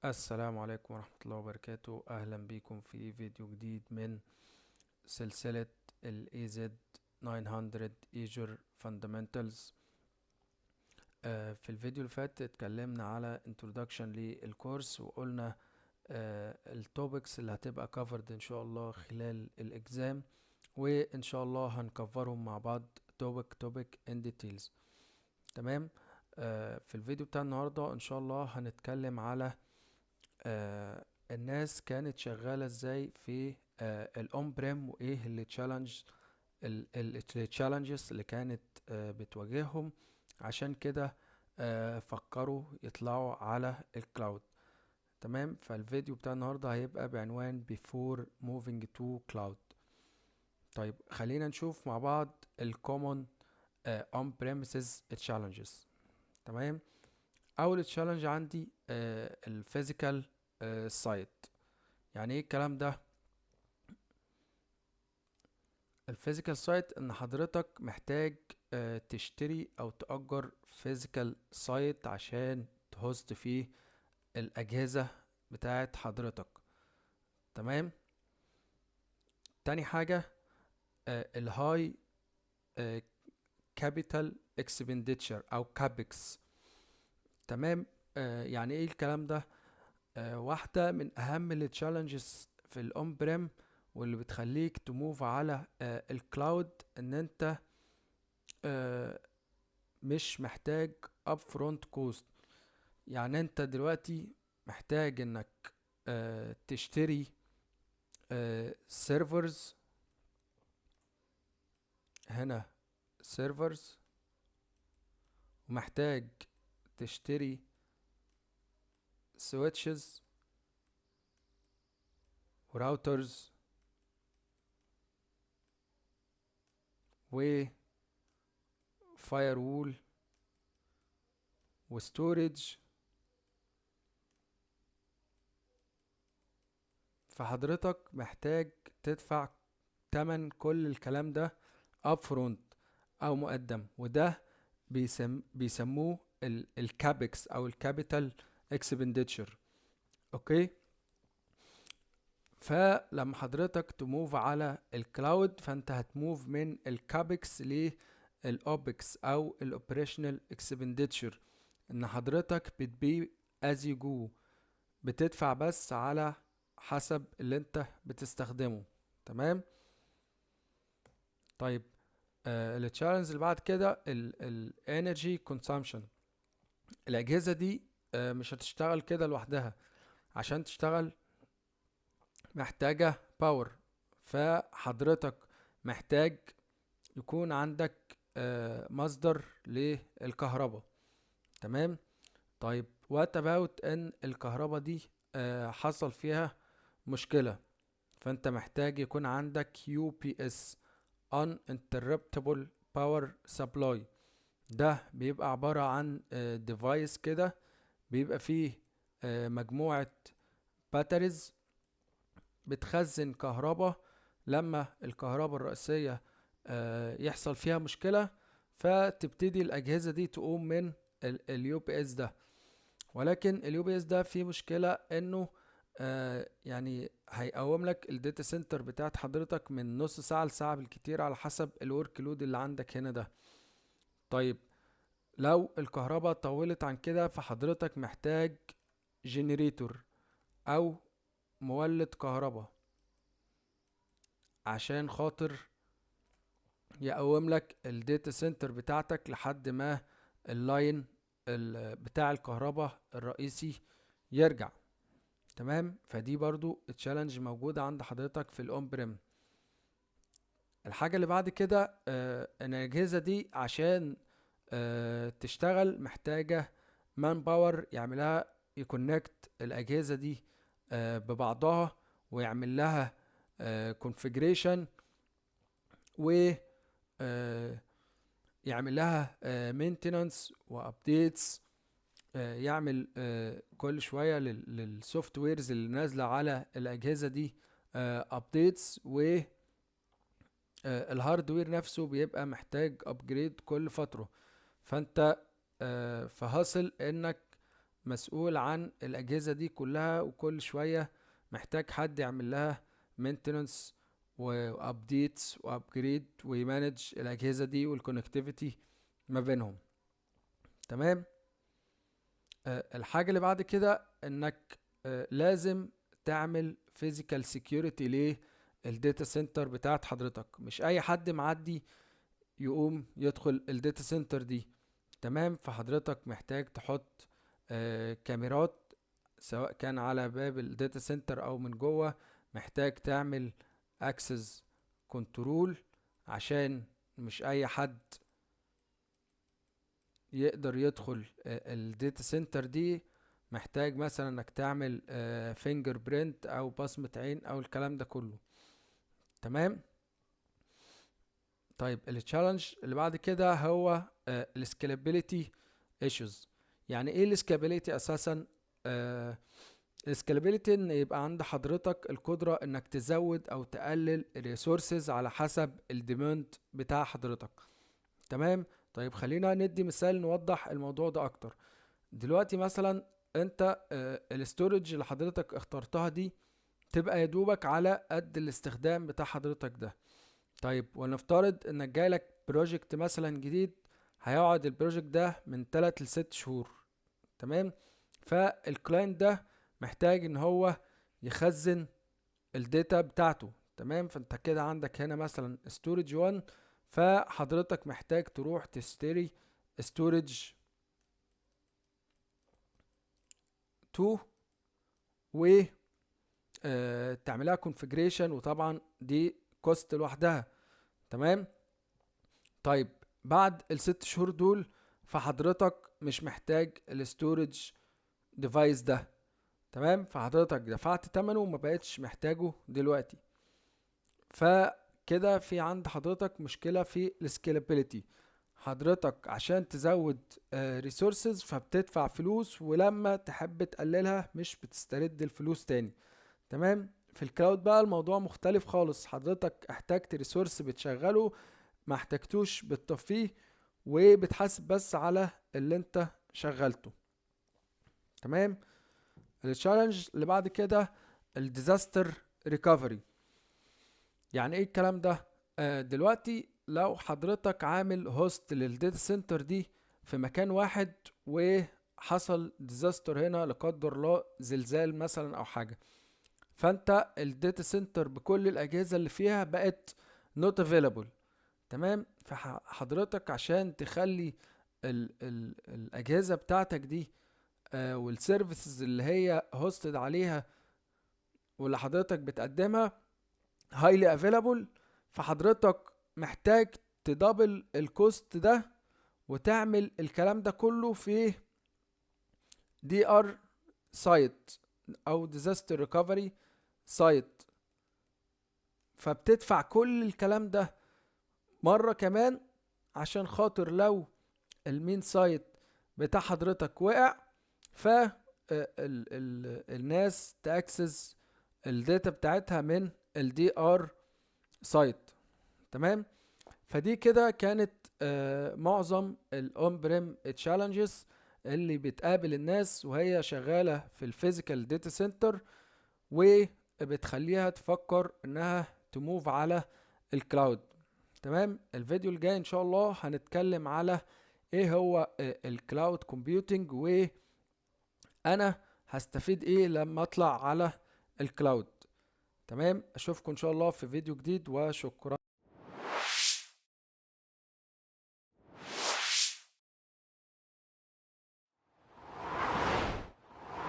السلام عليكم ورحمة الله وبركاته. أهلا بكم في فيديو جديد من سلسلة ال AZ900 Azure Fundamentals. في الفيديو اللي فات اتكلمنا على introduction للكورس، وقلنا التوبكس اللي هتبقى covered إن شاء الله خلال الإكزام، وإن شاء الله هنكفرهم مع بعض topic in details. تمام. في الفيديو بتاع النهاردة إن شاء الله هنتكلم على الناس كانت شغالة ازاي في الاون بريم، وايه التشالنجز اللي كانت بتواجههم. عشان كده فكروا يطلعوا على الكلاود. تمام. فالفيديو بتاع النهاردة هيبقى بعنوان Before Moving to Cloud. طيب خلينا نشوف مع بعض الكومون on premises challenges. تمام. اول تشالنج عندي الفيزيكال سايت. يعني ايه الكلام ده؟ الفيزيكال سايت ان حضرتك محتاج تشتري او تأجر فيزيكال سايت عشان تهوست فيه الاجهزة بتاعت حضرتك. تمام. تاني حاجة الهاي كابيتال اكسبنديتشر او كابكس. تمام. يعني ايه الكلام ده؟ واحدة من أهم التشالنجز في الأون بريم، واللي بتخليك تموف على الكلاود، إن أنت مش محتاج upfront cost. يعني أنت دلوقتي محتاج إنك تشتري سيرفرز. هنا سيرفرز، ومحتاج تشتري سويتشز وراوترز وفاير وول وستورج. فحضرتك محتاج تدفع تمن كل الكلام ده upfront او مقدم، وده بيسموه الكابكس او الكابيتال اكسبنديتشر. اوكي. فلما حضرتك تموف على الكلاود، فانت هتموف من الكابكس للاوبكس او الاوبريشنال اكسبنديتشر. ان حضرتك بتبي از يو جو، بتدفع بس على حسب اللي انت بتستخدمه. تمام. طيب التشالنج اللي بعد كده الانرجي كونسامشن. الاجهزه دي مش هتشتغل كده لوحدها. عشان تشتغل محتاجه باور. فحضرتك محتاج يكون عندك مصدر للكهرباء. تمام. طيب وات اباوت ان الكهرباء دي حصل فيها مشكله، فانت محتاج يكون عندك UPS uninterruptible power supply. ده بيبقى عبارة عن ديفايس كده، بيبقى فيه مجموعة باتريز بتخزن كهرباء. لما الكهرباء الرئيسية يحصل فيها مشكلة، فتبتدي الأجهزة دي تقوم من اليو بي اس ده. ولكن اليو بي اس ده فيه مشكلة، انه يعني هيقوم لك الداتا سنتر بتاعت حضرتك من نص ساعة لساعة بالكتير، على حسب الورك لود اللي عندك هنا ده. طيب لو الكهرباء طولت عن كده، فحضرتك محتاج جنريتور او مولد كهرباء عشان خاطر يقوم لك الداتا سنتر بتاعتك لحد ما اللاين بتاع الكهرباء الرئيسي يرجع. تمام. فدي برضو التشالنج موجودة عند حضرتك في الاون بريم. الحاجة اللي بعد كده ان الاجهزة دي عشان تشتغل محتاجة مان باور يعملها، يكونكت الاجهزة دي ببعضها، ويعمل لها configuration، و يعمل لها maintenance وابديتس. يعمل كل شوية للسوفت ويرز اللي نازلة على الأجهزة دي ابديتس، و الهاردوير نفسه بيبقى محتاج ابجريد كل فترة. فانت فهاصل انك مسؤول عن الاجهزة دي كلها، وكل شوية محتاج حد يعمل لها maintenance وابديتس وابجريد ويمانج الاجهزة دي والكونكتيفيتي ما بينهم. تمام. الحاجة اللي بعد كده انك لازم تعمل physical security للداتا سنتر بتاعت حضرتك. مش اي حد معدي يقوم يدخل الداتا سنتر دي. تمام. فحضرتك محتاج تحط كاميرات، سواء كان على باب الداتا سنتر او من جوه. محتاج تعمل access control عشان مش اي حد يقدر يدخل الداتا سنتر دي. محتاج مثلا انك تعمل فينجر برينت او بصمة عين او الكلام ده كله. تمام. طيب التشالنج اللي بعد كده هو السكيلابيليتي ايشوز. يعني ايه السكيلابيليتي اساسا؟ السكيلابيليتي ان يبقى عند حضرتك القدرة انك تزود او تقلل الريسورسز على حسب الديماند بتاع حضرتك. تمام. طيب خلينا ندي مثال نوضح الموضوع ده اكتر. دلوقتي مثلا انت الاستورج اللي حضرتك اخترتها دي تبقى يدوبك على قد الاستخدام بتاع حضرتك ده. طيب ونفترض انك جايلك بروجكت مثلا جديد، هيقعد البروجكت ده من 3 ل 6 شهور. تمام. فالكلاينت ده محتاج ان هو يخزن الداتا بتاعته. تمام. فانت كده عندك هنا مثلا storage 1، فحضرتك محتاج تروح تشتري storage 2 و تعملها configuration، وطبعا دي كوست لوحدها. تمام. طيب بعد الست شهور دول فحضرتك مش محتاج الستورج ديفايس ده. تمام. فحضرتك دفعت تمنه وما بقتش محتاجه دلوقتي. فكده في عند حضرتك مشكلة في السكيلابيليتي. حضرتك عشان تزود ريسورسز فبتدفع فلوس، ولما تحب تقللها مش بتسترد الفلوس تاني. تمام. في الكلاود بقى الموضوع مختلف خالص. حضرتك احتاجت ريسورس بتشغله، ما احتاجتوش بتطفيه، وبتحاسب بس على اللي انت شغلته. تمام. التشالنج اللي بعد كده الديزاستر ريكفري. يعني ايه الكلام ده؟ دلوقتي لو حضرتك عامل هوست للداتا سنتر دي في مكان واحد، وحصل ديزاستر هنا لا قدر الله، زلزال مثلا او حاجة، فانت الداتا سنتر بكل الاجهزة اللي فيها بقت not available. تمام. فحضرتك عشان تخلي ال الاجهزة بتاعتك دي والسيرفيسز اللي هي هوستد عليها واللي حضرتك بتقدمها highly available، فحضرتك محتاج تدبل الكوست ده وتعمل الكلام ده كله في دي ار سايت او ديزاستر ريكفري سايت. فبتدفع كل الكلام ده مرة كمان عشان خاطر لو المين سايت بتاع حضرتك وقع، ف الناس تاكسس الداتا بتاعتها من الدي ار سايت. تمام. فدي كده كانت معظم الاون بريم تشالنجز اللي بتقابل الناس وهي شغالة في الفيزيكال داتا سنتر، وبتخليها تفكر انها تموف على الكلاود. تمام. الفيديو الجاي ان شاء الله هنتكلم على ايه هو الكلاود كومبيوتنج، وانا هستفيد ايه لما اطلع على الكلاود. تمام. اشوفكم ان شاء الله في فيديو جديد، وشكرا.